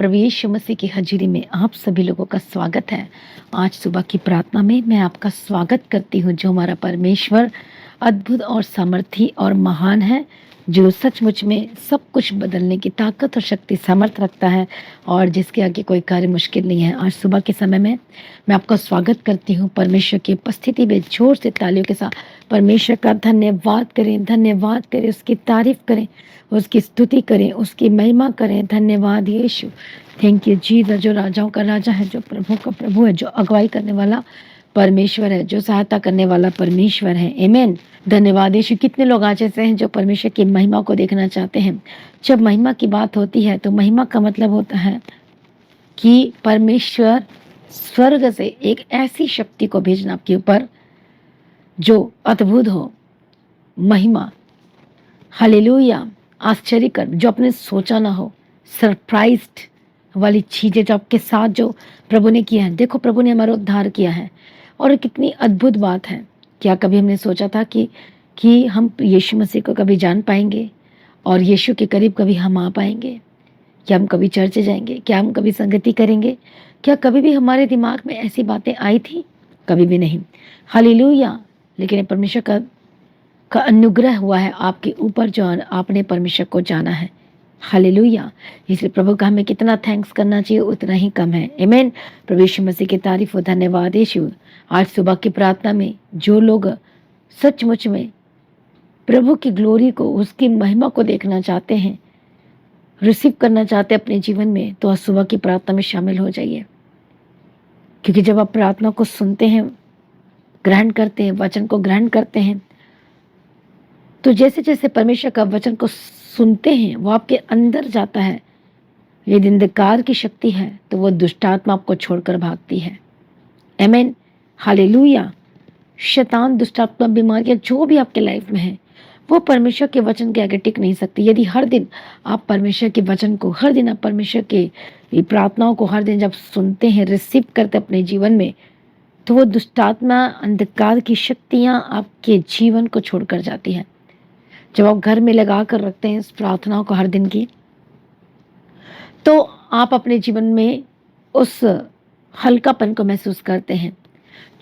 प्रभु यीशु मसीह की हज़ूरी में आप सभी लोगों का स्वागत है। आज सुबह की प्रार्थना में मैं आपका स्वागत करती हूँ। जो हमारा परमेश्वर अद्भुत और सामर्थी और महान है, जो सचमुच में सब कुछ बदलने की ताकत और शक्ति सामर्थ रखता है और जिसके आगे कोई कार्य मुश्किल नहीं है। आज सुबह के समय में मैं आपका स्वागत करती हूँ। परमेश्वर की उपस्थिति में जोर से तालियों के साथ परमेश्वर का धन्यवाद करें, उसकी तारीफ करें, उसकी स्तुति करें, उसकी महिमा करें। धन्यवाद यीशु, थैंक यू जीसस। जो राजाओं का राजा है, जो प्रभु का प्रभु है, जो अगुवाई करने वाला परमेश्वर है, जो सहायता करने वाला परमेश्वर है। आमीन। धन्यवाद यीशु। कितने लोग आज ऐसे हैं जो परमेश्वर की महिमा को देखना चाहते हैं। जब महिमा की बात होती है तो महिमा का मतलब होता है कि परमेश्वर स्वर्ग से एक ऐसी शक्ति को भेजना आपके ऊपर जो अद्भुत हो। महिमा, हालेलुया, आश्चर्य कर, जो आपने सोचा ना हो, सरप्राइज्ड वाली चीज़ें जो आपके साथ जो प्रभु ने किया है। देखो, प्रभु ने हमारा उद्धार किया है और कितनी अद्भुत बात है। क्या कभी हमने सोचा था कि हम यीशु मसीह को कभी जान पाएंगे और यीशु के करीब कभी हम आ पाएंगे? क्या हम कभी चर्च जाएंगे? क्या हम कभी संगति करेंगे? क्या कभी भी हमारे दिमाग में ऐसी बातें आई थी? कभी भी नहीं। हालेलुया। लेकिन परमेश्वर का अनुग्रह हुआ है आपके ऊपर, जो आपने परमेश्वर को जाना है। हालेलुया। इसलिए प्रभु का हमें कितना थैंक्स करना चाहिए, उतना ही कम है। आमीन। प्रभु यीशु मसीह की तारीफ हो। धन्यवाद यीशु। आज सुबह की प्रार्थना में जो लोग सचमुच में प्रभु की ग्लोरी को, उसकी महिमा को देखना चाहते हैं, रिसीव करना चाहते हैं अपने जीवन में, तो आज सुबह की प्रार्थना में शामिल हो जाइए। क्योंकि जब आप प्रार्थना को सुनते हैं, ग्रहण करते हैं, वचन को ग्रहण करते हैं, तो जैसे जैसे परमेश्वर का वचन को सुनते हैं वो आपके अंदर जाता है। यदि अंधकार की शक्ति है तो वो दुष्टात्मा आपको छोड़कर भागती है। आमीन। हालेलुया। शैतान, दुष्टात्मा, बीमारियां जो भी आपके लाइफ में है, वो परमेश्वर के वचन के आगे टिक नहीं सकती। यदि हर दिन आप परमेश्वर के वचन को, हर दिन आप परमेश्वर के प्रार्थनाओं को हर दिन जब सुनते हैं, रिसीव करते अपने जीवन में, तो वो दुष्टात्मा, अंधकार की शक्तियां आपके जीवन को छोड़कर जाती हैं। जब आप घर में लगा कर रखते हैं इस प्रार्थनाओं को हर दिन की, तो आप अपने जीवन में उस हल्कापन को महसूस करते हैं।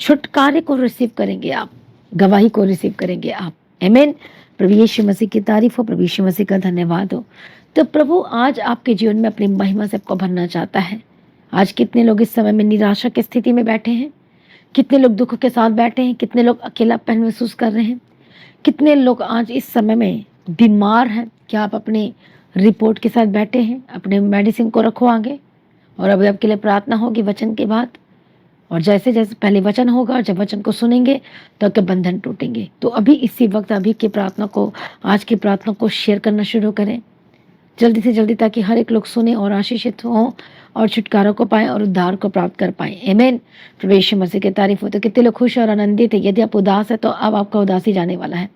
छुटकारे को रिसीव करेंगे आप, गवाही को रिसीव करेंगे आप। आमीन। प्रभु यीशु मसीह की तारीफ हो, प्रभु यीशु मसीह का धन्यवाद हो। तो प्रभु आज आपके जीवन में अपनी महिमा से आपको भरना चाहता है। आज कितने लोग इस समय में निराशा की स्थिति में बैठे हैं, कितने लोग दुख के साथ बैठे हैं, कितने लोग अकेलापन महसूस कर रहे हैं, कितने लोग आज इस समय में बीमार हैं। क्या आप अपने रिपोर्ट के साथ बैठे हैं? अपने मेडिसिन को रखो आगे और अभी आपके लिए प्रार्थना होगी वचन के बाद। और जैसे जैसे पहले वचन होगा और जब वचन को सुनेंगे तो आपके बंधन टूटेंगे। तो अभी इसी वक्त अभी की प्रार्थना को, आज की प्रार्थना को शेयर करना शुरू करें जल्दी से जल्दी, ताकि हर एक लोग सुने और आशीषित हों और छुटकारा को पाएं और उद्धार को प्राप्त कर पाएं। आमीन। प्रभु यीशु मसीह की तारीफ हो। तो कितने लोग खुश और आनंदित है? यदि आप उदास है तो अब आपका उदासी जाने वाला है।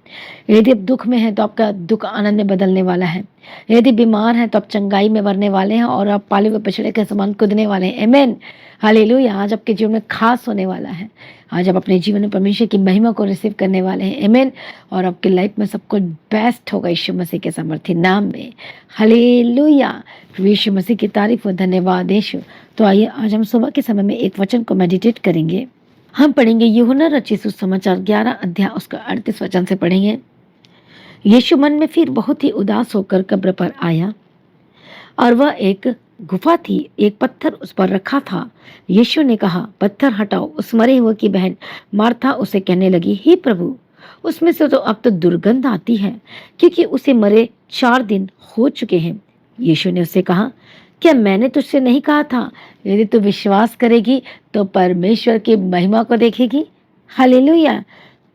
यदि आप दुख में है तो आपका दुख आनंद में बदलने वाला है। यदि बीमार है तो आप चंगाई में मरने वाले हैं और आप पाले हुए बछड़े के समान कूदने वाले हैं। आमीन। हालेलुया। आज आपके जीवन में खास होने वाला है। आज आप अपने जीवन में परमेश्वर की महिमा को रिसीव करने वाले हैं। आमीन। और आपकी लाइफ में सब कुछ बेस्ट होगा यीशु मसीह के सामर्थी नाम में। हालेलुया। यीशु मसीह की तारीफ हो। धन्यवाद यीशु। तो आइए आज हम सुबह के समय में एक वचन को मेडिटेट करेंगे। हम पढ़ेंगे यूहन्ना रचित सुसमाचार 11 अध्याय उसका 38 वचन से पढ़ेंगे। यीशु मन में फिर बहुत ही उदास होकर कब्र पर आया और वह एक गुफा थी, एक पत्थर उस पर रखा था। यीशु ने कहा, पत्थर हटाओ। उस मरे हुए की बहन मार्था उसे कहने लगी, हे प्रभु, उसमें से तो अब तो दुर्गंध आती है, क्योंकि उसे मरे 4 दिन हो चुके हैं। यीशु ने उससे कहा, क्या मैंने तुझसे नहीं कहा था, यदि तू विश्वास करेगी तो परमेश्वर की महिमा को देखेगी। हालेलुया।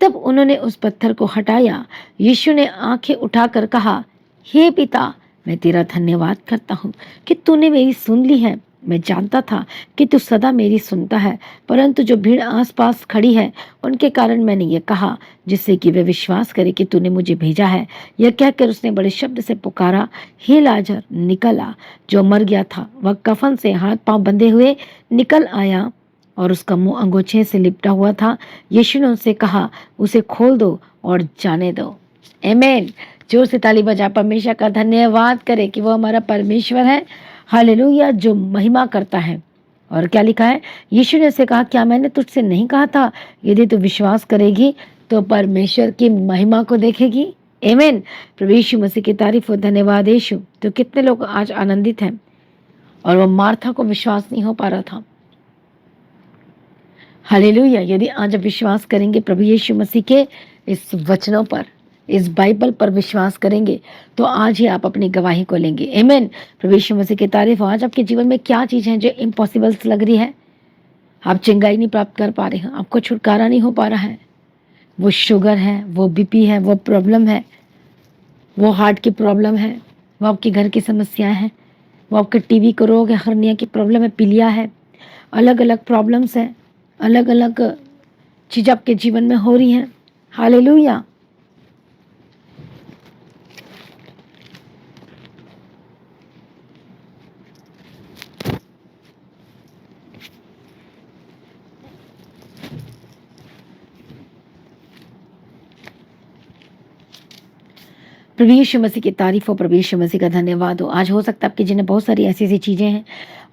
तब उन्होंने उस पत्थर को हटाया। यीशु ने आंखें उठाकर कहा, हे पिता, मैं तेरा धन्यवाद करता हूँ कि तूने मेरी सुन ली है। मैं जानता था कि तू सदा मेरी सुनता है, परंतु जो भीड़ आसपास खड़ी है उनके कारण मैंने ये कहा, जिससे कि वे विश्वास करे कि तूने मुझे भेजा है। यह कहकर उसने बड़े शब्द से पुकारा, हे लाजर, निकल आ। जो मर गया था वह कफन से हाथ पांव बंधे हुए निकल आया और उसका मुंह अंगोछे से लिपटा हुआ था। यीशु ने उनसे कहा, उसे खोल दो और जाने दो। आमीन। जोर से ताली बजा परमेश्वर का धन्यवाद करें कि वो हमारा परमेश्वर है। हालेलुया, जो महिमा करता है। और क्या लिखा है, यीशु ने उसे कहा, क्या मैंने तुझसे नहीं कहा था, यदि तू विश्वास करेगी तो परमेश्वर की महिमा को देखेगी। आमीन। प्रभु यीशु मसीह की तारीफ हो, धन्यवाद यीशु। तो कितने लोग आज आनंदित हैं, और वो मार्था को विश्वास नहीं हो पा रहा था। हालेलुया, यदि आज आप विश्वास करेंगे प्रभु यीशु मसीह के इस वचनों पर, इस बाइबल पर विश्वास करेंगे, तो आज ही आप अपनी गवाही को लेंगे। आमीन। प्रभु यीशु मसीह की तारीफ हो। आज आपके जीवन में क्या चीज़ है जो इम्पॉसिबल लग रही है? आप चिंगाई नहीं प्राप्त कर पा रहे हैं, आपको छुटकारा नहीं हो पा रहा है। वो शुगर है, वो बीपी है, वो प्रॉब्लम है, वो हार्ट की प्रॉब्लम है, वो आपके घर की समस्याएं हैं, वो आपके टीबी का रोग है, हर्निया की प्रॉब्लम है, पीलिया है, अलग अलग प्रॉब्लम्स हैं, अलग अलग चीज़ आपके जीवन में हो रही हैं। हालेलुया। प्रभु यीशु मसीह की तारीफ हो, प्रभु यीशु मसीह का धन्यवाद हो। आज हो सकता है आपके जीवन में बहुत सारी ऐसी ऐसी चीज़ें हैं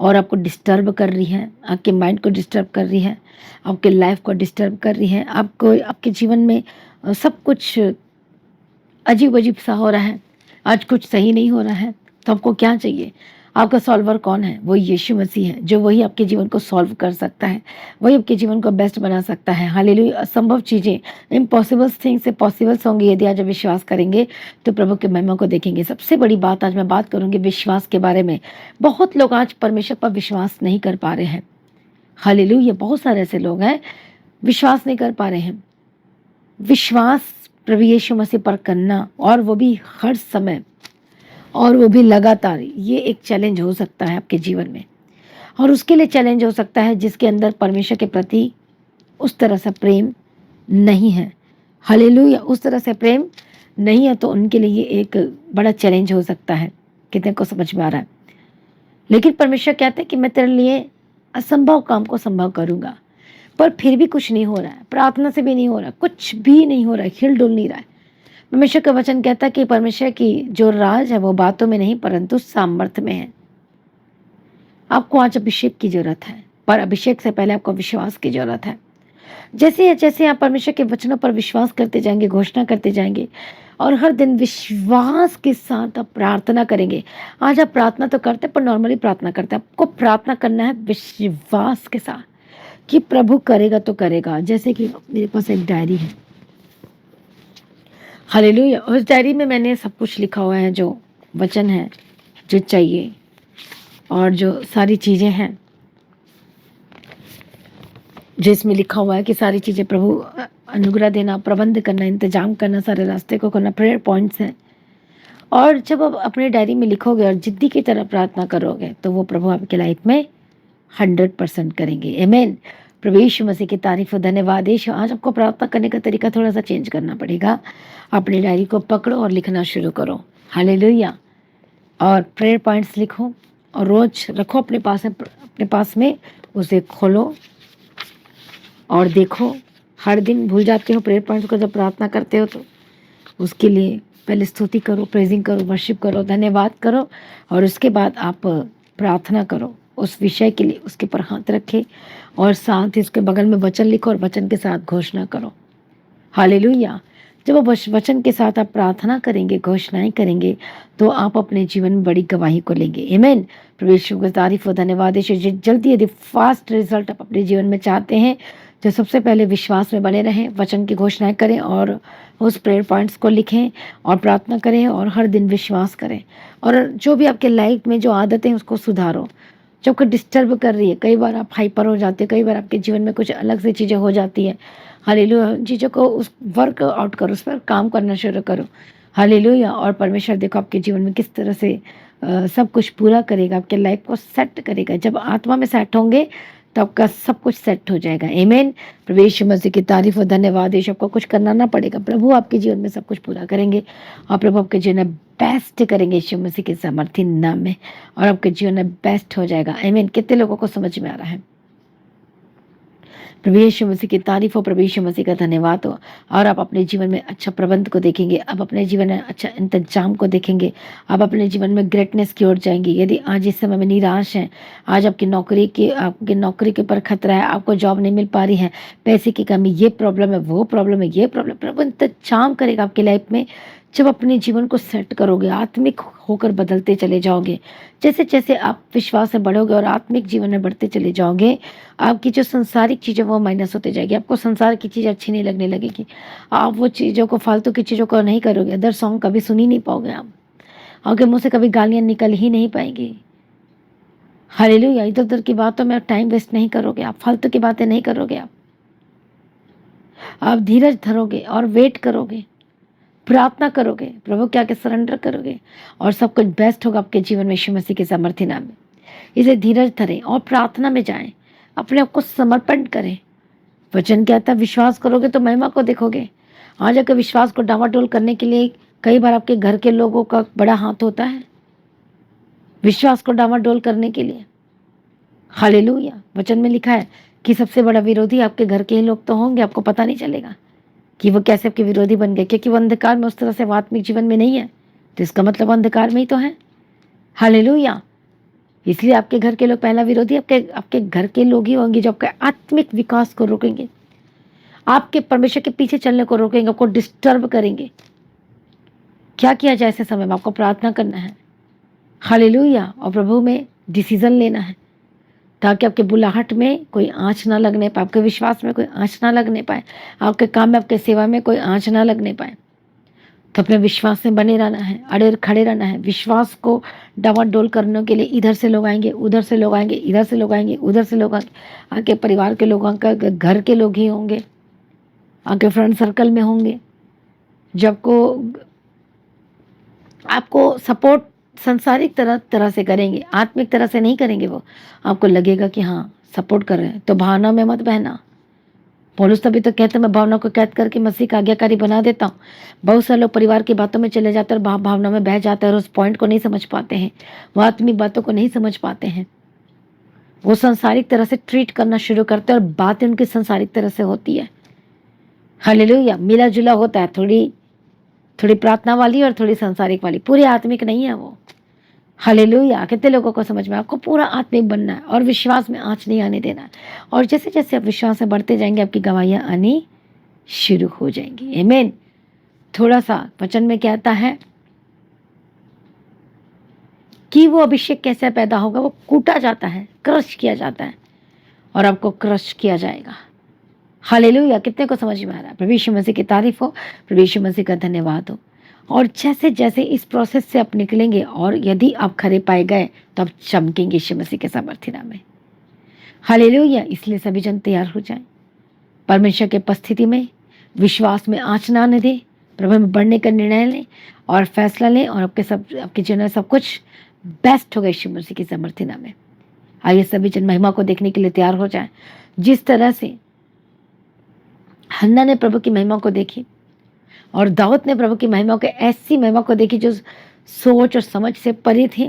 और आपको डिस्टर्ब कर रही हैं, आपके माइंड को डिस्टर्ब कर रही है, आपके लाइफ को डिस्टर्ब कर रही है, आपको आपके जीवन में सब कुछ अजीब अजीब सा हो रहा है, आज कुछ सही नहीं हो रहा है। तो आपको क्या चाहिए? आपका सॉल्वर कौन है? वो यीशु मसीह है, जो वही आपके जीवन को सॉल्व कर सकता है, वही आपके जीवन को बेस्ट बना सकता है। हालेलुया। असंभव चीज़ें, इम्पॉसिबल थिंग्स से पॉसिबल्स होंगी यदि आज आप विश्वास करेंगे तो प्रभु के महिमा को देखेंगे। सबसे बड़ी बात आज मैं बात करूंगी विश्वास के बारे में। बहुत लोग आज परमेश्वर पर विश्वास नहीं कर पा रहे हैं। हालेलुया। बहुत सारे ऐसे लोग हैं विश्वास नहीं कर पा रहे हैं। विश्वास प्रभु यीशु मसीह पर करना, और वो भी हर समय, और वो भी लगातार, ये एक चैलेंज हो सकता है आपके जीवन में। और उसके लिए चैलेंज हो सकता है जिसके अंदर परमेश्वर के प्रति उस तरह से प्रेम नहीं है। हालेलुया। उस तरह से प्रेम नहीं है तो उनके लिए ये एक बड़ा चैलेंज हो सकता है। कितने को समझ में आ रहा है? लेकिन परमेश्वर कहते हैं कि मैं तेरे लिए असंभव काम को संभव करूँगा। पर फिर भी कुछ नहीं हो रहा है, प्रार्थना से भी नहीं हो रहा, कुछ भी नहीं हो रहा है, हिल डुल नहीं रहा है। परमेश्वर का वचन कहता है कि परमेश्वर की जो राज है वो बातों में नहीं परंतु सामर्थ्य में है। आपको आज अभिषेक की जरूरत है, पर अभिषेक से पहले आपको विश्वास की जरूरत है। जैसे जैसे आप परमेश्वर के वचनों पर विश्वास करते जाएंगे, घोषणा करते जाएंगे, और हर दिन विश्वास के साथ आप प्रार्थना करेंगे। आज आप प्रार्थना तो करते हैं पर नॉर्मली प्रार्थना करते हैं, आपको प्रार्थना करना है विश्वास के साथ कि प्रभु करेगा तो करेगा। जैसे कि मेरे पास एक डायरी है, हालेलुया। उस डायरी में मैंने सब कुछ लिखा हुआ है, जो वचन है, जो चाहिए, और जो सारी चीज़ें हैं जो इसमें लिखा हुआ है कि सारी चीज़ें प्रभु अनुग्रह देना, प्रबंध करना, इंतजाम करना, सारे रास्ते को करना, प्रेयर पॉइंट्स हैं। और जब आप अपने डायरी में लिखोगे और जिद्दी की तरह प्रार्थना करोगे तो वो प्रभु आपकी लाइफ में 100% करेंगे। आमीन। प्रभु यीशु मसीह की तारीफ हो, धन्यवाद यीशु। आज आपको प्रार्थना करने का तरीका थोड़ा सा चेंज करना पड़ेगा। अपनी डायरी को पकड़ो और लिखना शुरू करो। हालेलुया। और प्रेयर पॉइंट्स लिखो और रोज रखो अपने पास में, उसे खोलो और देखो। हर दिन भूल जाते हो प्रेयर पॉइंट्स को, जब प्रार्थना करते हो तो उसके लिए पहले स्तुति करो, प्रेजिंग करो, वर्शिप करो, धन्यवाद करो, और उसके बाद आप प्रार्थना करो उस विषय के लिए। उसके पर हाथ रखे और साथ ही उसके बगल में वचन लिखो और वचन के साथ घोषणा करो। हालेलुया। जब आप वचन के साथ आप प्रार्थना करेंगे, घोषणाएं करेंगे, तो आप अपने जीवन में बड़ी गवाही को लेंगे। आमीन। प्रभु यीशु की तारीफ हो, धन्यवाद यीशु। जल्दी यदि फास्ट रिजल्ट आप अपने जीवन में चाहते हैं तो सबसे पहले विश्वास में बने रहें, वचन की घोषणाएं करें और उस प्रेयर पॉइंट्स को लिखें और प्रार्थना करें और हर दिन विश्वास करें। और जो भी आपके लाइफ में जो आदतें हैं उसको सुधारो जो आपको डिस्टर्ब कर रही है। कई बार आप हाइपर हो जाते हो, कई बार आपके जीवन में कुछ अलग से चीज़ें हो जाती हैं। हालेलुया। चीज़ों को उस वर्क आउट करो, उस पर काम करना शुरू करो। हालेलुया। और परमेश्वर देखो आपके जीवन में किस तरह से सब कुछ पूरा करेगा, आपके लाइफ को सेट करेगा। जब आत्मा में सेट होंगे तो आपका सब कुछ सेट हो जाएगा। आमीन। प्रभु यीशु मसीह की तारीफ और धन्यवाद यीशु। आपको कुछ करना ना पड़ेगा, प्रभु आपके जीवन में सब कुछ पूरा करेंगे और प्रभु आपके जीवन में बेस्ट करेंगे यीशु मसीह के सामर्थ्य नाम में, और आपके जीवन में बेस्ट हो जाएगा। आमीन। कितने लोगों को समझ में आ रहा है? प्रभु यीशु मसीह की तारीफ हो, प्रभु यीशु मसीह का धन्यवाद हो। और आप अपने जीवन में अच्छा प्रबंध को देखेंगे, आप अपने जीवन में अच्छा इंतजाम को देखेंगे, आप अपने जीवन में ग्रेटनेस की ओर जाएंगे। यदि आज इस समय में निराश हैं, आज आपकी नौकरी के ऊपर खतरा है, आपको जॉब नहीं मिल पा रही है, पैसे की कमी, ये प्रॉब्लम है, वो प्रॉब्लम है, ये प्रॉब्लम, प्रभु इंतजाम करेगा आपकी लाइफ में। जब अपने जीवन को सेट करोगे, आत्मिक होकर बदलते चले जाओगे, जैसे जैसे आप विश्वास में बढ़ोगे और आत्मिक जीवन में बढ़ते चले जाओगे, आपकी जो संसारिक चीज़ें वो माइनस होते जाएगी। आपको संसार की चीज़ अच्छी नहीं लगने लगेगी, आप वो चीज़ों को, फालतू की चीज़ों को नहीं करोगे। अदर सॉन्ग कभी सुन ही नहीं पाओगे आप, आपके मुँह से कभी गालियाँ निकल ही नहीं पाएंगी। हालेलुया। इधर उधर की बातों में टाइम वेस्ट नहीं करोगे आप, फालतू की बातें नहीं करोगे आप धीरज धरोगे और वेट करोगे, प्रार्थना करोगे, प्रभु के आगे सरेंडर करोगे और सब कुछ बेस्ट होगा आपके जीवन में यीशु मसीह के सामर्थ्य नाम में। इसे धीरज धरें और प्रार्थना में जाएं, अपने आप को समर्पण करें। वचन कहता है विश्वास करोगे तो महिमा को देखोगे। आज अगर विश्वास को डावाडोल करने के लिए कई बार आपके घर के लोगों का बड़ा हाथ होता है, विश्वास को डावाडोल करने के लिए। हालेलुया। वचन में लिखा है कि सबसे बड़ा विरोधी आपके घर के ही लोग तो होंगे, आपको पता नहीं चलेगा कि वो कैसे आपके विरोधी बन गए, क्योंकि वो अंधकार में उस तरह से आत्मिक जीवन में नहीं है, तो इसका मतलब अंधकार में ही तो है। हालेलुया। इसलिए आपके घर के लोग पहला विरोधी आपके घर के लोग ही होंगे जो आपके आत्मिक विकास को रोकेंगे, आपके परमेश्वर के पीछे चलने को रोकेंगे, आपको डिस्टर्ब करेंगे। क्या किया जाए ऐसे समय में? आपको प्रार्थना करना है, हालेलुया, और प्रभु में डिसीजन लेना है, ताकि आपके बुलाहट में कोई आँच ना लगने पाए, आपके विश्वास में कोई आँच ना लगने पाए, आपके काम में, आपके सेवा में कोई आँच ना लगने पाए। तो अपने विश्वास में बने रहना है, अड़े खड़े रहना है। विश्वास को डावाडोल करने के लिए इधर से लोग आएंगे, उधर से लोग आएंगे, इधर से लोग आएंगे, उधर से लोग आएंगे। आपके परिवार के लोग, आपके घर के लोग ही होंगे, आपके फ्रेंड सर्कल में होंगे, जब को आपको सपोर्ट संसारिक तरह से करेंगे, आत्मिक तरह से नहीं करेंगे। वो आपको लगेगा कि हाँ सपोर्ट कर रहे हैं, तो भावना में मत बहना। पौलुस तभी तो कहते हैं मैं भावना को कैद करके मसीह का आज्ञाकारी बना देता हूँ। बहुत सारे लोग परिवार की बातों में चले जाते हैं और भावना में बह जाते हैं और उस पॉइंट को नहीं समझ पाते हैं, वो आत्मिक बातों को नहीं समझ पाते हैं। वो संसारिक तरह से ट्रीट करना शुरू करते हैं और बातें उनकी संसारिक तरह से होती है। हालेलुया। मिला जुला होता है, थोड़ी प्रार्थना वाली और थोड़ी संसारिक वाली, पूरी आत्मिक नहीं है वो। हालेलुया। कितने लोगों को समझ में? आपको पूरा आत्मिक बनना है और विश्वास में आँच नहीं आने देना है। और जैसे जैसे आप विश्वास में बढ़ते जाएंगे, आपकी गवाहियाँ आनी शुरू हो जाएंगी। आमीन। थोड़ा सा वचन में कहता है कि वो अभिषेक कैसे पैदा होगा? वो कूटा जाता है, क्रश किया जाता है और आपको क्रश किया जाएगा। हालेलुया। कितने को समझ में आ रहा है? प्रभु यीशु मसीह की तारीफ हो, प्रभु यीशु मसीह का धन्यवाद हो। और जैसे जैसे इस प्रोसेस से आप निकलेंगे और यदि आप खरे पाए गए तो आप चमकेंगे यीशु मसीह के सामर्थ्य नाम में। हालेलुया। इसलिए सभी जन तैयार हो जाएं, परमेश्वर के उपस्थिति में विश्वास में आँच ना आने दें, प्रभु में बढ़ने का निर्णय लें और फैसला लें, और आपके जीवन में सब कुछ बेस्ट होगा यीशु मसीह के सामर्थ्य नाम में। आइए सभी जन महिमा को देखने के लिए तैयार हो जाएं। जिस तरह से हन्ना ने प्रभु की महिमा को देखी और दाऊद ने प्रभु की महिमा को, ऐसी महिमा को देखी जो सोच और समझ से परे थी,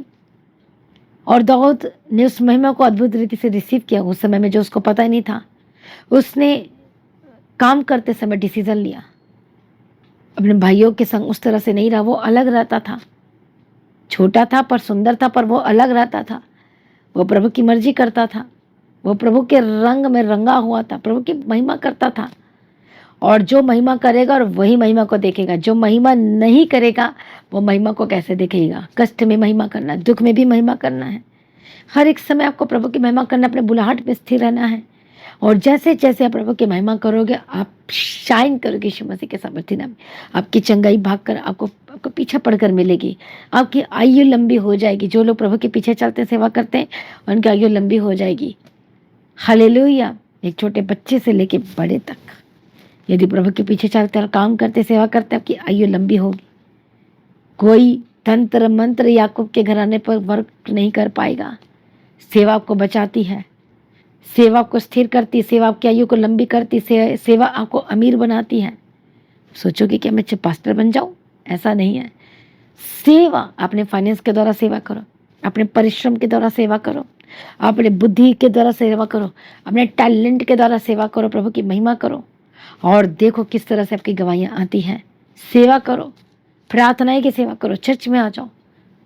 और दाऊद ने उस महिमा को अद्भुत रीति से रिसीव किया। उस समय में जो उसको पता ही नहीं था, उसने काम करते समय डिसीजन लिया, अपने भाइयों के संग उस तरह से नहीं रहा। वो अलग रहता था, छोटा था पर सुंदर था, पर वो अलग रहता था। वो प्रभु की मर्जी करता था, वो प्रभु के रंग में रंगा हुआ था, प्रभु की महिमा करता था। और जो महिमा करेगा और वही महिमा को देखेगा, जो महिमा नहीं करेगा वो महिमा को कैसे देखेगा? कष्ट में महिमा करना है, दुख में भी महिमा करना है। हर एक समय आपको प्रभु की महिमा करना, अपने बुलाहट में स्थिर रहना है। और जैसे जैसे आप प्रभु की महिमा करोगे, आप शाइन करोगे यीशु मसीह के सामर्थ्य नाम में। आपकी चंगाई भागकर आपको पीछे पड़कर मिलेगी, आपकी आयु लंबी हो जाएगी। जो लोग प्रभु के पीछे चलते सेवा करते हैं उनकी आयु लंबी हो जाएगी। हालेलुया। एक छोटे बच्चे से लेके बड़े तक यदि प्रभु के पीछे चलते और काम करते सेवा करते, आपकी आयु लंबी होगी। कोई तंत्र मंत्र याकूब के घराने पर वर्क नहीं कर पाएगा। सेवा आपको बचाती है, सेवा आपको स्थिर करती है, सेवा आपकी आयु को लंबी करती है, सेवा आपको अमीर बनाती है। सोचोगे कि मैं पास्टर बन जाऊं? ऐसा नहीं है। सेवा अपने फाइनेंस के द्वारा सेवा करो, अपने परिश्रम के द्वारा सेवा करो, अपने बुद्धि के द्वारा सेवा करो, अपने टैलेंट के द्वारा सेवा करो, प्रभु की महिमा करो और देखो किस तरह से आपकी गवाहियाँ आती हैं। सेवा करो, प्रार्थनाएं की सेवा करो, चर्च में आ जाओ,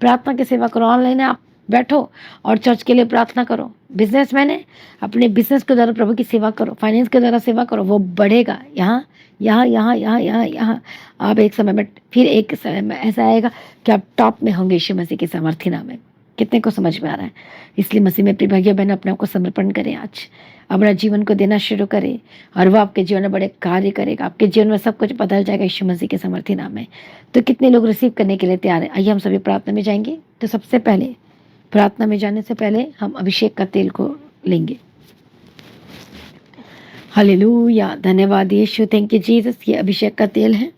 प्रार्थना की सेवा करो, ऑनलाइन आप बैठो और चर्च के लिए प्रार्थना करो। बिजनेसमैन है, अपने बिजनेस के द्वारा प्रभु की सेवा करो, फाइनेंस के द्वारा सेवा करो, वो बढ़ेगा। यहाँ यहाँ यहाँ यहाँ यहाँ यहाँ आप एक समय में, फिर एक समय में ऐसा आएगा कि आप टॉप में होंगे यीशु मसीह के सामर्थ्य नाम में। कितने को समझ में आ रहा है? इसलिए मसीह में प्रिय भाइयों बहनों, अपने आप को समर्पण करें, आज अपना जीवन को देना शुरू करें और वो आपके जीवन में बड़े कार्य करेगा। आपके जीवन में सब कुछ बदल जाएगा यीशु मसीह के सामर्थ्य नाम में। तो कितने लोग रिसीव करने के लिए तैयार हैं? आइए हम सभी प्रार्थना में जाएंगे। तो सबसे पहले प्रार्थना में जाने से पहले हम अभिषेक का तेल को लेंगे। हालेलुया, धन्यवाद यीशु, थैंक यू जीसस। ये अभिषेक का तेल है।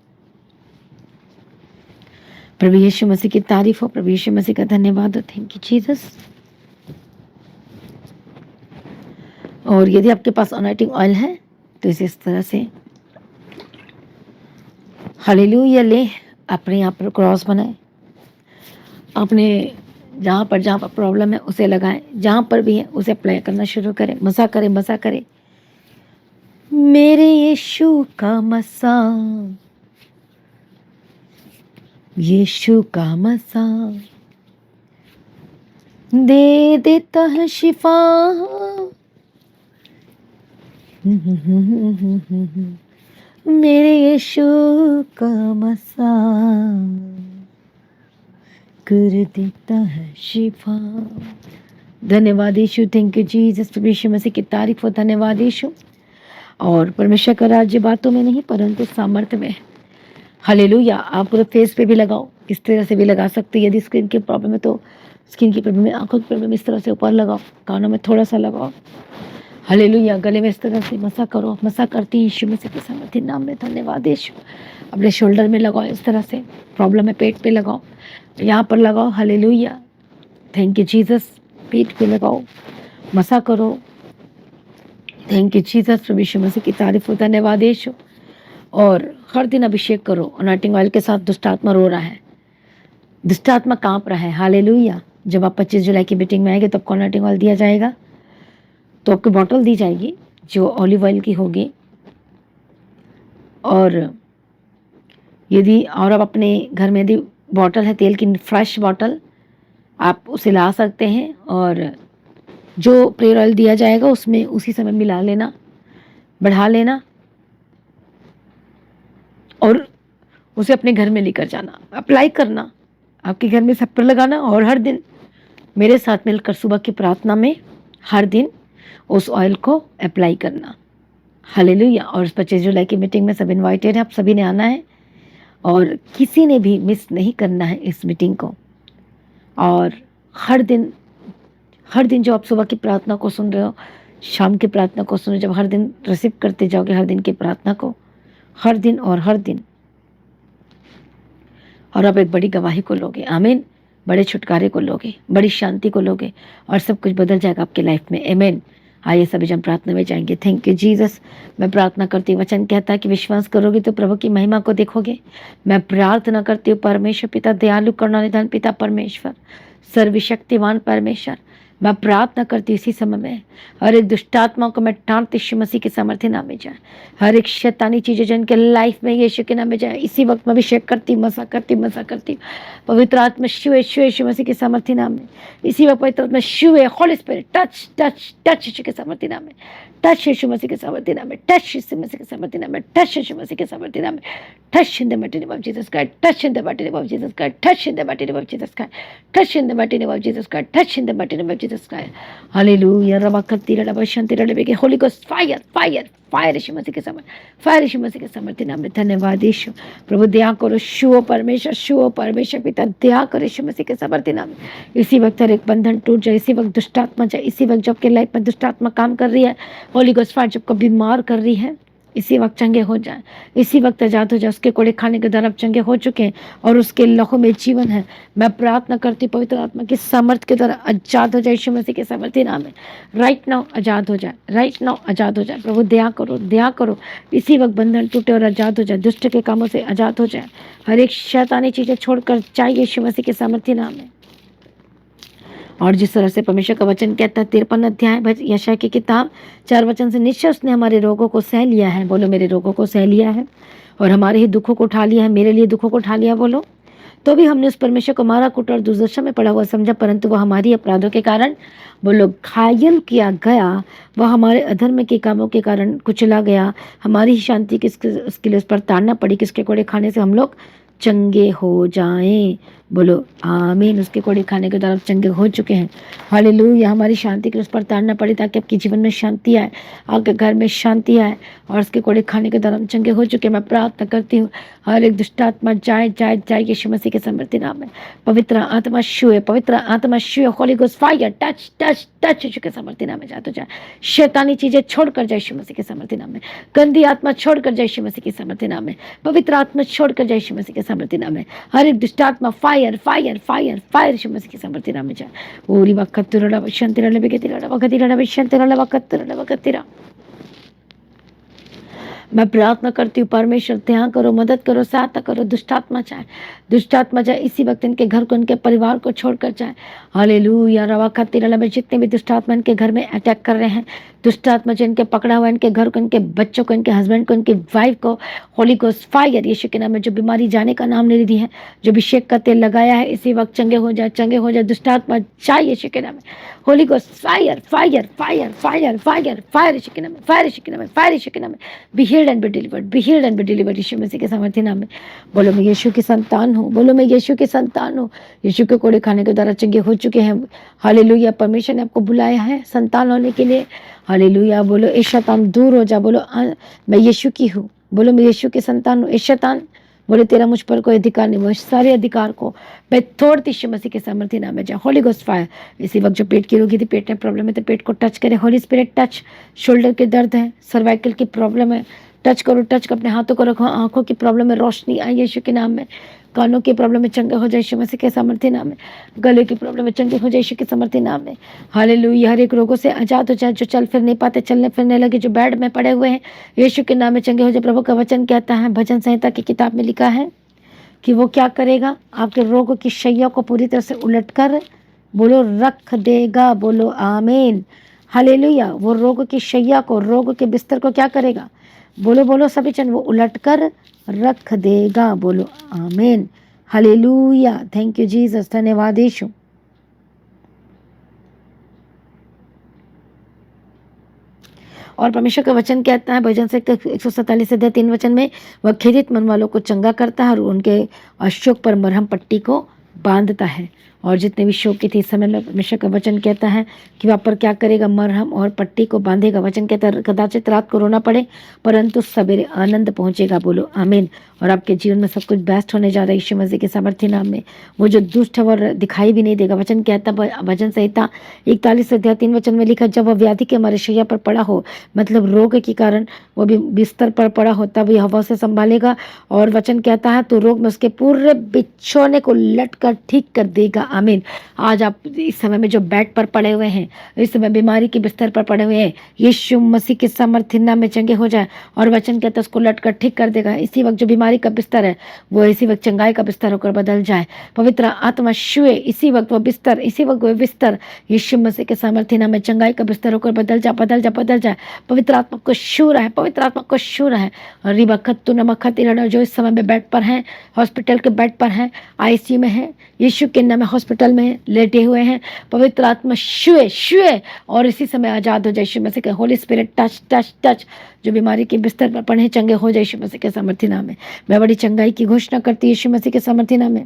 प्रभु यीशु मसीह की तारीफ हो, प्रभु यीशु मसीह का धन्यवाद हो, थैंक यू जीसस। और यदि आपके पास अनॉइंटिंग ऑयल है तो इसे इस तरह से हालेलुया ले, अपने यहाँ पर क्रॉस बनाए, अपने जहाँ पर प्रॉब्लम है उसे लगाएं, जहाँ पर भी है उसे अप्लाई करना शुरू करें। मसा करें, मसा करें। मेरे यीशु का मसा, यीशु का मसा दे देता है शिफा। मेरे यीशु का मसा कर देता है शिफा। धन्यवाद यीशु, थैंक यू जीसस। प्रभु यीशु मसीह की तारीफ हो, धन्यवाद यीशु। और परमेश्वर का राज्य बातों में नहीं परंतु सामर्थ्य में। हालेलुया। आप पूरे फेस पे भी लगाओ, इस तरह से भी लगा सकते हैं। यदि स्किन की प्रॉब्लम है तो स्किन की प्रॉब्लम है, आंखों की प्रॉब्लम इस तरह से ऊपर लगाओ, कानों में थोड़ा सा लगाओ। हालेलुया। गले में इस तरह से मसा करो, मसा करती है यीशु मसीह के सामर्थ्य नाम में। धन्यवाद यीशु। अपने शोल्डर में लगाओ, इस तरह से प्रॉब्लम है पेट पे लगाओ, यहाँ पर लगाओ। Hallelujah, thank you Jesus. पेट पे लगाओ, मसा करो, थैंक यू जीसस। प्रभु यीशु मसीह की तारीफ हो, धन्यवाद यीशु। और हर दिन अभिषेक करो अनॉइंटिंग ऑयल के साथ। दुष्ट आत्मा रो रहा है, दुष्ट आत्मा कांप रहा है। हालेलुया। जब आप 25 जुलाई की मीटिंग में आएंगे तो आपको अनॉइंटिंग ऑयल दिया जाएगा, तो आपको बॉटल दी जाएगी जो ऑलिव ऑयल की होगी। और यदि और आप अपने घर में यदि बॉटल है तेल की, फ्रेश बॉटल, आप उसे ला सकते हैं और जो प्रेयर ऑयल दिया जाएगा उसमें उसी समय मिला लेना, बढ़ा लेना और उसे अपने घर में लेकर जाना, अप्लाई करना, आपके घर में सब पर लगाना। और हर दिन मेरे साथ मिलकर सुबह की प्रार्थना में हर दिन उस ऑयल को अप्लाई करना। हालेलुया। और 25 जुलाई की मीटिंग में सब इनवाइटेड है, आप सभी ने आना है और किसी ने भी मिस नहीं करना है इस मीटिंग को। और हर दिन जो आप सुबह की प्रार्थना को सुन रहे हो, शाम की प्रार्थना को सुन रहे हो, जब हर दिन रिसीव करते जाओगे हर दिन की प्रार्थना को, हर दिन और हर दिन, और आप एक बड़ी गवाही को लोगे। आमीन। बड़े छुटकारे को लोगे, बड़ी शांति को लोगे और सब कुछ बदल जाएगा आपकी लाइफ में। आमीन। आइए सभी जन प्रार्थना में जाएंगे। Thank you Jesus. मैं प्रार्थना करती हूँ, वचन कहता है कि विश्वास करोगे तो प्रभु की महिमा को देखोगे। मैं प्रार्थना करती हूँ परमेश्वर पिता, दयालु करुणानिधान पिता परमेश्वर, सर्वशक्तिमान परमेश्वर, मैं प्रार्थना करती हूँ इसी समय में हर एक दुष्टात्मा को मैं टांटती यीशु मसीह के सामर्थ्य नाम में जाए। हर एक शैतानी चीजें जिनके लाइफ में यीशु के नाम में जाए, इसी वक्त मैं अभिषेक करती, मसा करती पवित्र आत्मा शिव यीशु मसीह के सामर्थ्य नाम में। इसी वक्त पवित्र आत्मा शिव, holy spirit, touch touch touch Yeshu के सामर्थ्य नाम में, टच यीशु मसीह के सामर्थ्य नाम में, टच यीशु मसीह के सामर्थ्य नाम में, टच यीशु मसीह के सामर्थ्य नाम में, touch in the mighty name of Jesus Christ, touch in the mighty name of Jesus Christ, touch in the mighty name of Jesus Christ, touch in the mighty name of Jesus Christ, touch in the mighty name of Jesus Christ. Hallelujah. Rabakati Rabashanti Rabeke, Holy Ghost fire, fire, fire Yeshu Masih के सामर्थ्य, fire Yeshu Masih के सामर्थ्य नाम में। धन्यवाद यीशु। प्रभु दया करो, शुओ परमेश्वर पिता, दया करो यीशु मसीह के सामर्थ्य नाम में। इसी वक्त हर एक बंधन टूट जाए, इसी वक्त दुष्टात्मा जाए, इसी वक्त जब के लाइफ में दुष्टात्मा काम कर रही है, होली गोस्ट फायर जब को बीमार कर रही है, इसी वक्त चंगे हो जाए, इसी वक्त आजाद हो जाए। उसके कोड़े खाने के द्वारा चंगे हो चुके हैं और उसके लहू में जीवन है। मैं प्रार्थना करती पवित्र आत्मा की सामर्थ के द्वारा आजाद हो जाए यीशु मसीह के सामर्थ्य नाम में। राइट नाउ आजाद हो जाए, राइट नाउ आजाद हो जाए। प्रभु दया करो, दया करो। इसी वक्त बंधन टूटे और आजाद हो जाए, दुष्ट के कामों से आजाद हो जाए। हर एक शैतानी चीजें छोड़कर चाहिए यीशु मसीह के सामर्थ्य नाम में। और जिस तरह से परमेश्वर का वचन कहता है 53 अध्याय यशायाह की किताब 4 वचन से, निश्चय उसने हमारे रोगों को सह लिया है, बोलो मेरे रोगों को सह लिया है, और हमारे ही दुखों को उठा लिया है, मेरे लिए दुखों को उठा लिया, बोलो। तो भी हमने उस परमेश्वर को मारा कुटा और दुर्दशा में पड़ा हुआ समझा, परंतु वह हमारी अपराधों के कारण बोलो घायल किया गया, वह हमारे अधर्म के कामों के कारण कुचला गया, हमारी ही शांति उसके लिए उस पर ताड़ना पड़ी, किसके कोड़े खाने से हम लोग चंगे हो जाएं, बोलो आमीन। उसके कोड़े खाने के द्वारा चंगे हो चुके हैं, हालेलुया। हमारी शांति के उस पर ताड़ना पड़ी ताकि आपके जीवन में शांति आए, आपके घर में शांति आए, और उसके कोड़े खाने के द्वारा हम चंगे हो चुके हैं। मैं प्रार्थना करती हूँ हर एक दुष्ट आत्मा जाए जाए जाए यीशु मसीह के समर्थी नाम में। पवित्र आत्मा छुए, पवित्र आत्मा छुए, holy ghost fire touch touch touch Yeshu के समर्थी नाम में जाए तो जाए। शैतानी चीजें छोड़कर जाए यीशु मसीह के समर्थी नाम में। गंदी आत्मा छोड़कर जाए यीशु मसीह के समर्थी नाम में। पवित्र आत्मा छोड़कर जाए यीशु मसीह के समर्थी नाम में। हर एक दुष्ट आत्मा fire fire fire fire Yeshu Masih के समर्थी नाम में जाए। ओरी वक्तुरला बशंतिरला बेगतिरला वगतिरला बशंतिरला वक्तुरला वगतिरा। मैं प्रार्थना करती हूँ परमेश्वर त्याग करो, मदद करो, सहायता करो। दुष्टात्मा जाए इसी वक्त इनके घर को, इनके परिवार को छोड़कर जाए। हालेलुया। रवा खत्तीरला में जितने भी दुष्टात्मा इनके घर में अटैक कर रहे हैं, दुष्टात्मा जो इनके पकड़ा हुआ है, इनके घर को, इनके बच्चों को, इनके हस्बैंड को, इनकी वाइफ को, होली गोस्ट फायर यीशु के नाम में। जो बीमारी जाने का नाम ले रही है, जो अभिषेक का तेल लगाया है, इसी वक्त चंगे हो जाए, चंगे हो जाए। दुष्टात्मा जाए यीशु के नाम में। Holy ghost fire fire fire fire fire fire Yeshu के नाम में, फायर यीशु के नाम में, फायर यीशु के नाम में। Be healed and be delivered, be healed and be delivered Yeshu Masih के सामर्थ्य नाम में। बोलो मैं यीशु की संतान हूँ, बोलो मैं यीशु की संतान हूँ। यीशु के कोड़े खाने के द्वारा चंगे हो चुके हैं। हालेलुया। परमेश्वर ने आपको बुलाया है संतान होने के लिए। हालेलुया। बोलो ए शैतान दूर हो जा, बोलो मैं यीशु की हूँ, बोलो मैं यीशु की संतान हूँ। ए शैतान बोले तेरा मुझ पर कोई अधिकार नहीं, वो सारे अधिकार को मैं तोड़ती यीशु मसीह के सामर्थ्य नाम में जा। Holi ghost fire. इसी वक्त जो पेट की रोगी थी, पेट में प्रॉब्लम है तो पेट को टच करे। Holi spirit touch. शोल्डर के दर्द है, सर्वाइकल की प्रॉब्लम है, टच करो, टच अपने हाथों को रखो। आंखों की प्रॉब्लम में रोशनी आई यीशु के नाम में। कानों की प्रॉब्लम में चंगे हो जाए यीशु मसीह के सामर्थ्य नाम में। गले की प्रॉब्लम में चंगे हो जाए यीशु के सामर्थ्य नाम में। हालेलुया। हर एक रोगों से आजाद हो जाए, जो चल फिर नहीं पाते चलने फिरने लगे, जो बेड में पड़े हुए हैं, यीशु के नाम में चंगे हो जाए। प्रभु का वचन कहता है, भजन संहिता की किताब में लिखा है कि वो क्या करेगा, आपके रोगों की शैया को पूरी तरह से उलटकर बोलो रख देगा, बोलो आमीन। हालेलुया। वो रोग की शैया को, रोग के बिस्तर को क्या करेगा, बोलो बोलो सभी चंद, वो उलट कर रख देगा, बोलो आमीन। हालेलुया। थैंक यू जीसस, धन्यवाद यीशु। और परमेश्वर का वचन कहता है भजन से 147 अध्याय 3 वचन में, वह खेदित मन वालों को चंगा करता है और उनके अशोक पर मरहम पट्टी को बांधता है। और जितने भी शोक की थी इस समय में परमेश्वर का वचन कहता है कि वहाँ पर क्या करेगा, मरहम और पट्टी को बांधेगा। वचन कहता है कदाचित रात को रोना पड़े परंतु सवेरे आनंद पहुंचेगा, बोलो आमीन। और आपके जीवन में सब कुछ बेस्ट होने जा रहा है यीशु मसीह के सामर्थ्य नाम में। वो जो दुष्ट है वो दिखाई भी नहीं देगा। वचन कहता है भजन संहिता 41 अध्याय 3 वचन में लिखा, जब वह व्याधि के हमारे शैया पर पड़ा हो, मतलब रोग के कारण वो भी बिस्तर पर पड़ा हो, तब ये हवा से संभालेगा। और वचन कहता है तो रोग में उसके पूरे बिछोने को लट कर ठीक कर देगा, आमीन। आज आप इस समय में जो बेड पर पड़े हुए हैं, इस समय बीमारी के बिस्तर पर पड़े हुए हैं, यीशु मसीह के सामर्थ्य नाम में चंगे हो जाए। और वचन कहता है उसको लट कर ठीक कर देगा। इसी वक्त जो बीमारी का बिस्तर है वो इसी वक्त चंगाई का बिस्तर होकर बदल जाए। पवित्र आत्मा छुए इसी वक्त वो बिस्तर, इसी वक्त वो बिस्तर यीशु मसीह के सामर्थ्य नाम में चंगाई का बिस्तर होकर बदल जा, बदल जा, बदल जाए। पवित्र आत्मा को छू रहा है, पवित्र आत्मा को छू रहा है। रिबा खत्तू नमक जो इस समय में बेड पर हैं, हॉस्पिटल के बेड पर हैं, आईसीयू में हैं, यीशु के नाम में हॉस्पिटल में लेटे हुए हैं, पवित्र आत्मा छुए छुए और इसी समय आजाद हो जाए यीशु मसीह के। Holi spirit touch touch touch. जो बीमारी के बिस्तर पर पड़े चंगे हो जाए यीशु मसीह के सामर्थ्य नाम में। मैं बड़ी चंगाई की घोषणा करती यीशु मसीह के सामर्थ्य नाम में।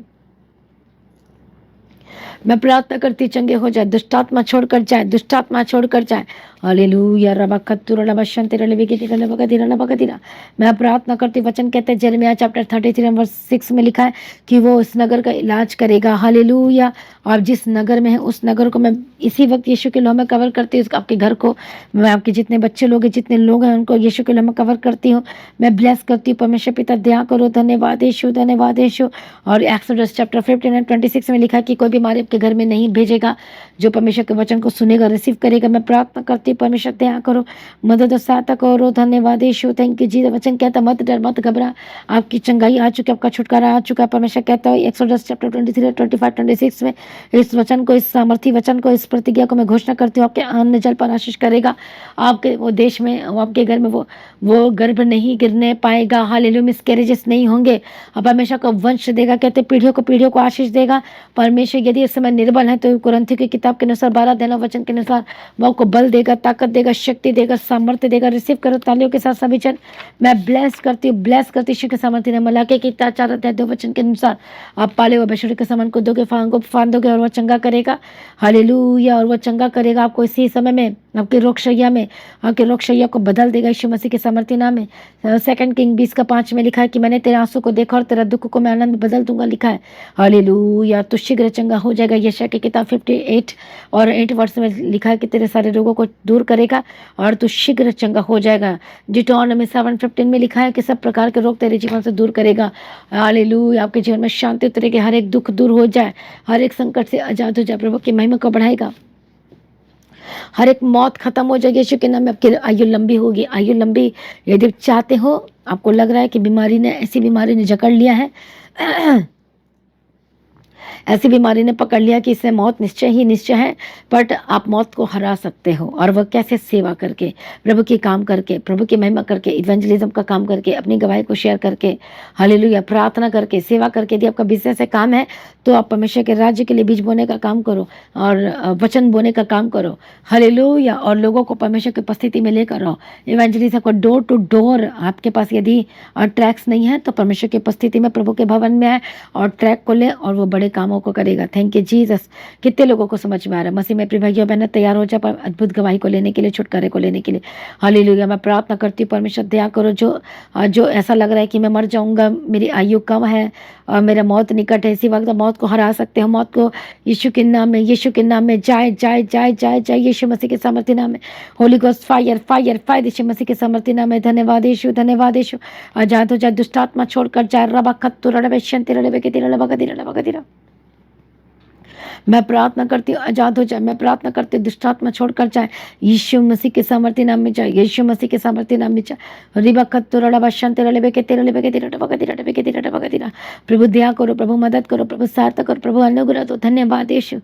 मैं प्रार्थना करती चंगे हो जाए, दुष्टात्मा छोड़कर जाए, दुष्टात्मा छोड़कर जाए। हालेलुया। रबा खत्तुर रबा शंतिर रबा गितिरा रबा गदिरा रबा गदिरा। मैं प्रार्थना करती, वचन कहते हैं यिर्मयाह चैप्टर 33 वर्स 6 में लिखा है कि वो उस नगर का इलाज करेगा। हालेलुया। आप जिस नगर में हैं उस नगर को मैं इसी वक्त यीशु के लहू में कवर करती हूँ। आपके घर को मैं, आपके जितने बच्चे लोग हैं, जितने लोग हैं, उनको यीशु के लहू में कवर करती हूँ। मैं ब्लेस करती हूँ। परमेश्वर पिता दया करो, धन्यवाद यीशु, धन्यवाद यीशु। और एक्सोडस चैप्टर 15 और 26 में लिखा है कि कोई बीमारी आपके आपके घर में नहीं भेजेगा, जो परमेश्वर के वचन को सुनेगा, रिसीव करेगा। मैं प्रार्थना करती हूँ परमेश्वर दया करो, मदद और सहायता करो। धन्यवाद यीशु, थैंक यू जी। वचन कहता मत डर मत घबरा, आपकी चंगाई आ चुकी है, आपका छुटकारा आ चुका है। परमेश्वर कहता है एक्सोडस चैप्टर 23, 25, 26 में, इस वचन को, इस सामर्थी वचन को, इस प्रतिज्ञा को मैं घोषणा करती हूँ, आपके अन्न जल पर आशीष करेगा। आपके वो देश में, आपके घर में वो गर्भ नहीं गिरने पाएगा। हालेलुया, मिसकैरेजेस नहीं होंगे। अब हमेशा को वंश देगा, कहते पीढ़ियों को आशीष देगा। परमेश्वर यदि इस समय निर्बल है तो कुरिन्थियों की किताब के अनुसार 12 वचन के अनुसार वो आपको बल देगा, ताकत देगा, शक्ति देगा, सामर्थ्य देगा। रिसीव करो तालियों के साथ सभी जन। मैं ब्लेस करती हूँ, ब्लेस करती हूँ के सामर्थ्य ने। मलाके की 4 वचन के अनुसार आप पाले हुए बछड़े के समान को दोगे, फांदोगे और वह चंगा करेगा। हालेलुया, और वह चंगा करेगा आपको इसी समय में, आपके रोगशैया को बदल देगा यीशु मसीह के सामर्थ्य नाम में। 2 किंग 20:5 में लिखा है कि मैंने तेरे आंसू को देखा और तेरा दुख को मैं आनंद में बदल दूंगा, लिखा है। हालेलुया, तो शीघ्र चंगा हो जाएगा। यशायाह की किताब 58 और 8 वर्ष में लिखा है कि तेरे सारे रोगों को दूर करेगा और तू शीघ्र चंगा हो जाएगा। डिटोनॉमी 7:15 में लिखा है कि सब प्रकार के रोग तेरे जीवन से दूर करेगा। हालेलुया, आपके जीवन में शांति उतरेगी, हर एक दुख दूर हो जाए, हर एक संकट से आजाद हो जाए, प्रभु की महिमा को बढ़ाएगा। हर एक मौत खत्म हो जाएगी यीशु के नाम में। आपकी आयु लंबी होगी, आयु लंबी यदि आप चाहते हो, आपको लग रहा है कि ऐसी बीमारी ने जकड़ लिया है, ऐसी बीमारी ने पकड़ लिया कि इससे मौत निश्चय ही निश्चय है, बट आप मौत को हरा सकते हो। और वह कैसे? सेवा करके, प्रभु के काम करके, प्रभु की महिमा करके, इवेंजलिज्म का काम करके, अपनी गवाही को शेयर करके, हालेलुया, प्रार्थना करके, सेवा करके। यदि आपका बिजनेस है, काम है, तो आप परमेश्वर के राज्य के लिए बीज बोने का काम करो और वचन बोने का काम करो। हालेलुया, और लोगों को परमेश्वर की उपस्थिति में लेकर आओ। इवेंजलिज्म को डोर टू डोर, आपके पास यदि ट्रैक्स नहीं है तो परमेश्वर की उपस्थिति में, प्रभु के भवन में आए और ट्रैक को ले और वो बड़े कामों को करेगा। Thank you Jesus. कितने लोगों को समझ में आ रहा है? मसीह में प्रिय भाइयों बहनों, तैयार हो जाए पर अद्भुत गवाही को लेने के लिए, छुटकारे को लेने के लिए। हालेलुया, मैं प्रार्थना करती हूँ परमेश्वर दया करो। जो ऐसा लग रहा है कि मैं मर जाऊंगा, मेरी आयु कम है और मेरा मौत निकट है, इसी वक्त मौत को हरा सकते हो। मौत को यीशु के नाम में, यीशु के नाम में जाए जाए जाए जाए जाए, यीशु मसीह के सामर्थ्य नाम में। Holy ghost fire fire fire, Yeshu Masih के सामर्थ्य नाम में। धन्यवाद यीशु, धन्यवाद यीशु। आजाद हो जाए, दुष्टात्मा छोड़कर जाए। रबा खत्तु रड़बे शंति रड़बे के तिरा लबा कतिरा लबा कतिरा। मैं प्रार्थना करती हूँ, आजाद हो जाए। मैं प्रार्थना करती हूँ, दुष्टात्मा छोड़कर जाए, यीशु मसीह के सामर्थ्य नाम में जाए, यीशु मसीह के सामर्थ्य नाम में जाए। रिबा खत्तु रड़बा शंति रड़बे के तिरा लबे के तिरा लबा कतिरा लबे के तिरा लबा कतिरा। प्रभु दया करो, प्रभु मदद करो, प्रभु सहायता करो, प्रभु अनुग्रह दो। धन्यवाद यीशु।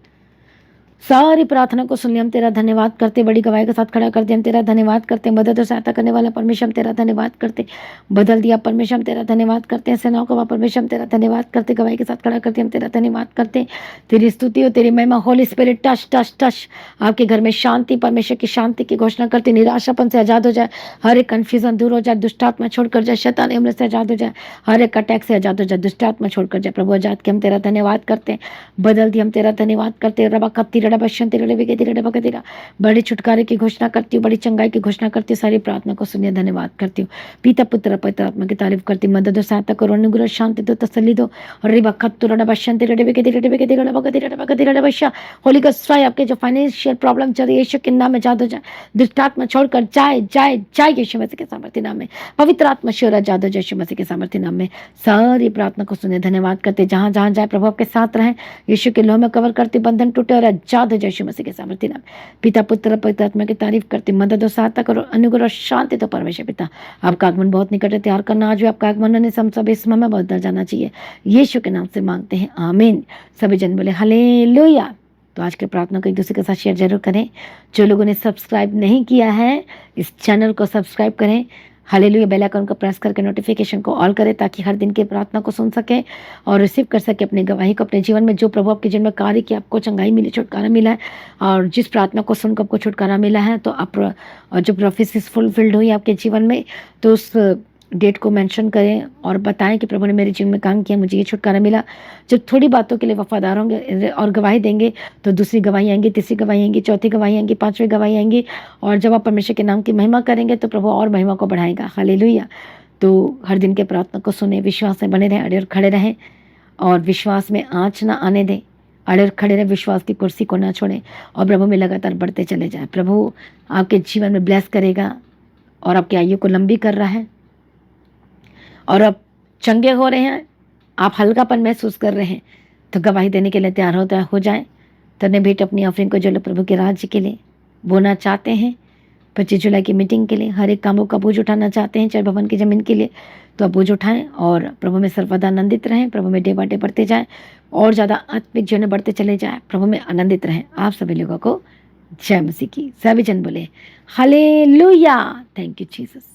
सारी प्रार्थना को सुन लिया, हम तेरा धन्यवाद करते, बड़ी गवाही के साथ खड़ा कर दिया, हम तेरा धन्यवाद करते। मदद और सहायता करने वाला परमेश्वर, हम तेरा धन्यवाद करते। बदल दिया परमेश्वर, हम तेरा धन्यवाद करते हैं। सेनाओं का परमेश्वर, हम तेरा धन्यवाद करते। गवाही के साथ खड़ा करते, हम तेरा धन्यवाद करते। तेरी स्तुति हो, तेरी महिमा। Holi spirit touch touch touch, आपके घर में शांति, परमेश्वर की शांति की घोषणा करते। निराशापन से आजाद हो जाए, हर एक कन्फ्यूजन दूर हो जाए, दुष्टात्मा छोड़कर जाए, शैतानी हमले से आजाद हो जाए, हर एक अटैक से आजाद हो जाए, दुष्टात्मा छोड़कर जाए। प्रभु आजाद के हम तेरा धन्यवाद करते। बदल दिया, हम तेरा धन्यवाद करते। रबा कत्ती रबा शंति रबे बड़ी छुटकारे की घोषणा करती हूँ, बड़ी चंगाई की घोषणा करती हूँ। सारी प्रार्थना को सुनिए, धन्यवाद करती हूँ। पिता पुत्र पवित्र आत्मा की तारीफ करती हूँ। मदद और सहायता करो, अनुग्रह, शांति दो, तसल्ली दो। और रिबा खत्तु रबा शंति रबे के होली गॉस्ट फायर, आपके जो फाइनेंशियल प्रॉब्लम चल रही है, यीशु के नाम में आजाद हो जाए। दुष्टात्मा छोड़कर जाए जाए जाए, यीशु मसीह के सामर्थ्य नाम में। पवित्र आत्मा श्योर आजाद हो जाए, यीशु मसीह के सामर्थ्य नाम में। सारी प्रार्थना को सुने, धन्यवाद करते। जहां जहां जाए प्रभु आपके साथ रहे, यीशु के लोह में कवर करते, बंधन टूटे और आजाद हो जाए, यीशु मसीह के सामर्थ्य नाम। पिता पुत्र पवित्र आत्मा की तारीफ करते। मदद और सहायता करो, अनुग्रह शांति तो परमेश्वर पिता। आपका आगमन बहुत निकट है, तैयार करना आज भी आपका आगमन है, हम सब इस समय बदल जाना चाहिए। यीशु के नाम से मांगते हैं, आमीन। सभी जन बोले हालेलुया। तो आज के प्रार्थना को एक दूसरे के साथ शेयर जरूर करें। जो लोगों ने सब्सक्राइब नहीं किया है, इस चैनल को सब्सक्राइब करें। हालेलुया, बेल आइकन को प्रेस करके नोटिफिकेशन को ऑल करें, ताकि हर दिन की प्रार्थना को सुन सके और रिसीव कर सके अपनी गवाही को अपने जीवन में। जो प्रभु आपके जीवन में कार्य किया, आपको चंगाई मिली, छुटकारा मिला है, और जिस प्रार्थना को सुनकर आपको छुटकारा मिला है, तो आप जो प्रोफेसीज फुलफिल्ड हुई आपके जीवन में, तो उस डेट को मेंशन करें और बताएं कि प्रभु ने मेरे जीवन में काम किया, मुझे ये छुटकारा मिला। जब थोड़ी बातों के लिए वफादार होंगे और गवाही देंगे, तो दूसरी गवाही आएंगी, तीसरी गवाही आएंगी, चौथी गवाही आएंगी, पांचवी गवाही आएंगी। और जब आप परमेश्वर के नाम की महिमा करेंगे, तो प्रभु और महिमा को बढ़ाएगा। हालेलुया। तो हर दिन के प्रार्थना को सुने, विश्वास में बने रहें, अड़े और खड़े रहें, और विश्वास में आँच ना आने दें। अड़े और खड़े रहें, विश्वास की कुर्सी को ना छोड़ें, और प्रभु में लगातार बढ़ते चले जाएं। प्रभु आपके जीवन में ब्लेस करेगा और आपकी आयु को लंबी कर रहा है, और अब चंगे हो रहे हैं, आप हल्कापन महसूस कर रहे हैं, तो गवाही देने के लिए तैयार हो जाए। तो ने भेंट अपनी ऑफरिंग को जो लोग प्रभु के राज्य के लिए बोना चाहते हैं, 25 जुलाई की मीटिंग के लिए, हर एक कामों का बोझ उठाना चाहते हैं, चर्च भवन की ज़मीन के लिए, तो आप बोझ उठाएं और प्रभु में सर्वदा आनंदित रहें। प्रभु में डे बाय डे बढ़ते जाएं और ज़्यादा आत्मिक जीवन में बढ़ते चले जाएं। प्रभु में आनंदित रहें। आप सभी लोगों को जय मसीह की। सभी जन बोले हालेलुया। Thank you Jesus.